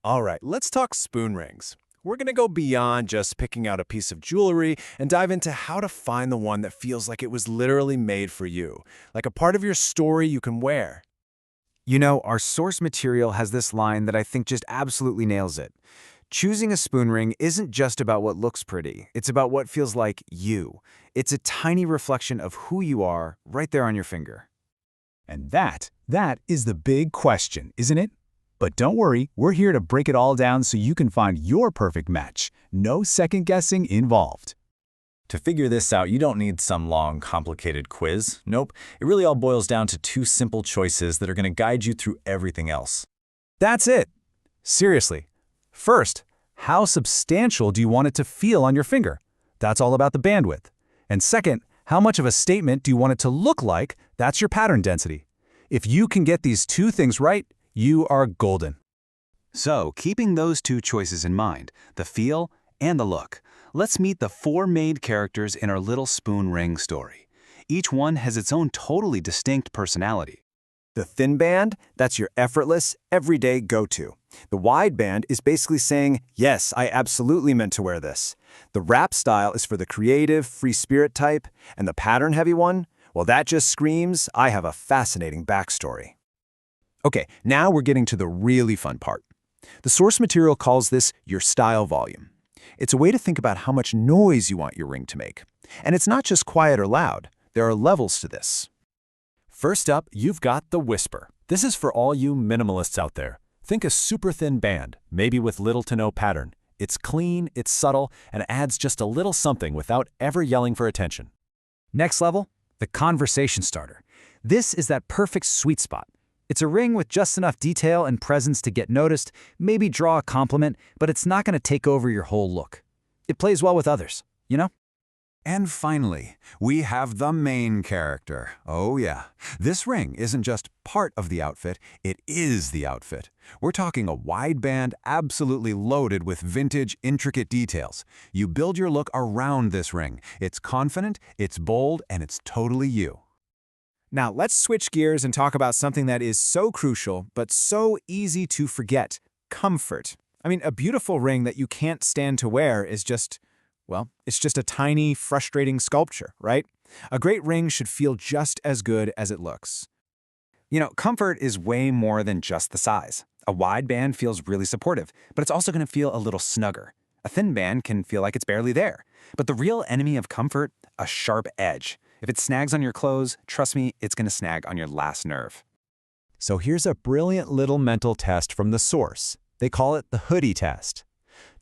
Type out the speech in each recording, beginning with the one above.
All right, let's talk spoon rings. We're going to go beyond just picking out a piece of jewelry and dive into how to find the one that feels like it was literally made for you, like a part of your story you can wear. You know, our source material has this line that I think just absolutely nails it. Choosing a spoon ring isn't just about what looks pretty, it's about what feels like you. It's a tiny reflection of who you are right there on your finger. And that is the big question, isn't it? But don't worry, we're here to break it all down so you can find your perfect match. No second guessing involved. To figure this out, you don't need some long, complicated quiz. Nope, it really all boils down to two simple choices that are going to guide you through everything else. That's it. Seriously. First, how substantial do you want it to feel on your finger? That's all about the bandwidth. And second, how much of a statement do you want it to look like? That's your pattern density. If you can get these two things right, you are golden. So, keeping those two choices in mind, the feel and the look, let's meet the four main characters in our little spoon ring story. Each one has its own totally distinct personality. The thin band, that's your effortless, everyday go-to. The wide band is basically saying, yes, I absolutely meant to wear this. The wrap style is for the creative, free spirit type, and the pattern-heavy one, well, that just screams, I have a fascinating backstory. Okay, now we're getting to the really fun part. The source material calls this your style volume. It's a way to think about how much noise you want your ring to make. And it's not just quiet or loud. There are levels to this. First up, you've got the whisper. This is for all you minimalists out there. Think a super thin band, maybe with little to no pattern. It's clean, it's subtle, and adds just a little something without ever yelling for attention. Next level, the conversation starter. This is that perfect sweet spot. It's a ring with just enough detail and presence to get noticed, maybe draw a compliment, but it's not going to take over your whole look. It plays well with others, you know? And finally, we have the main character. Oh yeah, this ring isn't just part of the outfit, it is the outfit. We're talking a wide band absolutely loaded with vintage, intricate details. You build your look around this ring. It's confident, it's bold, and it's totally you. Now, let's switch gears and talk about something that is so crucial, but so easy to forget: comfort. I mean, a beautiful ring that you can't stand to wear is just, well, it's just a tiny, frustrating sculpture, right? A great ring should feel just as good as it looks. You know, comfort is way more than just the size. A wide band feels really supportive, but it's also going to feel a little snugger. A thin band can feel like it's barely there. But the real enemy of comfort, a sharp edge. If it snags on your clothes, trust me, it's going to snag on your last nerve. So here's a brilliant little mental test from the source. They call it the hoodie test.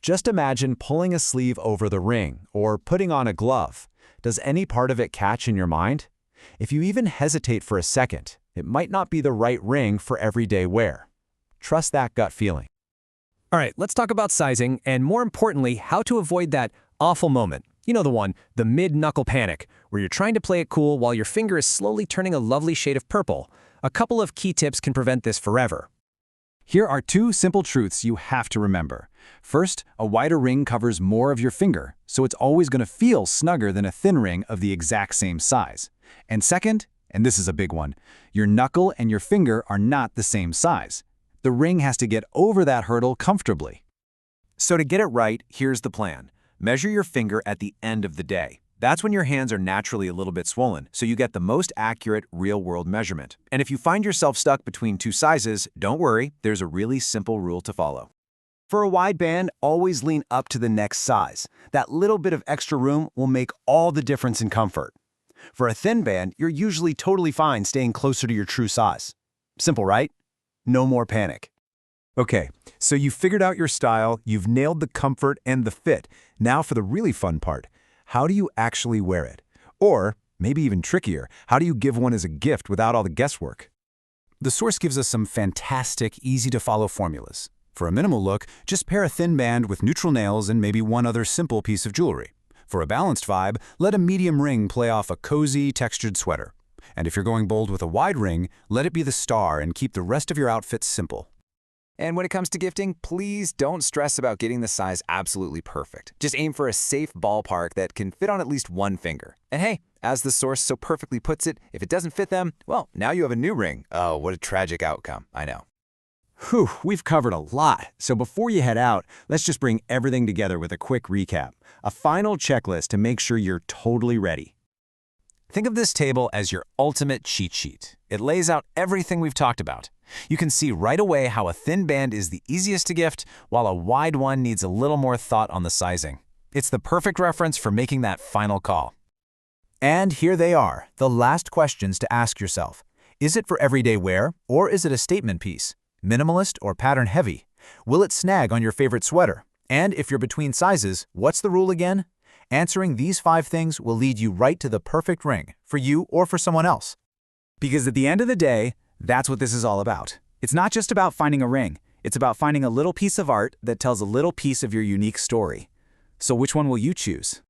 Just imagine pulling a sleeve over the ring or putting on a glove. Does any part of it catch in your mind? If you even hesitate for a second, it might not be the right ring for everyday wear. Trust that gut feeling. All right, let's talk about sizing and, more importantly, how to avoid that awful moment. You know the one, the mid-knuckle panic, where you're trying to play it cool while your finger is slowly turning a lovely shade of purple. A couple of key tips can prevent this forever. Here are two simple truths you have to remember. First, a wider ring covers more of your finger, so it's always going to feel snugger than a thin ring of the exact same size. And second, and this is a big one, your knuckle and your finger are not the same size. The ring has to get over that hurdle comfortably. So to get it right, here's the plan. Measure your finger at the end of the day. That's when your hands are naturally a little bit swollen, so you get the most accurate real-world measurement. And if you find yourself stuck between two sizes, don't worry, there's a really simple rule to follow. For a wide band, always lean up to the next size. That little bit of extra room will make all the difference in comfort. For a thin band, you're usually totally fine staying closer to your true size. Simple, right? No more panic. Okay, so you've figured out your style, you've nailed the comfort and the fit. Now for the really fun part. How do you actually wear it? Or, maybe even trickier, how do you give one as a gift without all the guesswork? The source gives us some fantastic, easy-to-follow formulas. For a minimal look, just pair a thin band with neutral nails and maybe one other simple piece of jewelry. For a balanced vibe, let a medium ring play off a cozy, textured sweater. And if you're going bold with a wide ring, let it be the star and keep the rest of your outfit simple. And when it comes to gifting, please don't stress about getting the size absolutely perfect. Just aim for a safe ballpark that can fit on at least one finger. And hey, as the source so perfectly puts it, if it doesn't fit them, well, now you have a new ring. Oh, what a tragic outcome, I know. Whew, we've covered a lot. So before you head out, let's just bring everything together with a quick recap. A final checklist to make sure you're totally ready. Think of this table as your ultimate cheat sheet. It lays out everything we've talked about. You can see right away how a thin band is the easiest to gift, while a wide one needs a little more thought on the sizing. It's the perfect reference for making that final call. And here they are, the last questions to ask yourself. Is it for everyday wear, or is it a statement piece? Minimalist or pattern heavy? Will it snag on your favorite sweater? And if you're between sizes, what's the rule again? Answering these 5 things will lead you right to the perfect ring, for you or for someone else. Because at the end of the day, that's what this is all about. It's not just about finding a ring. It's about finding a little piece of art that tells a little piece of your unique story. So which one will you choose?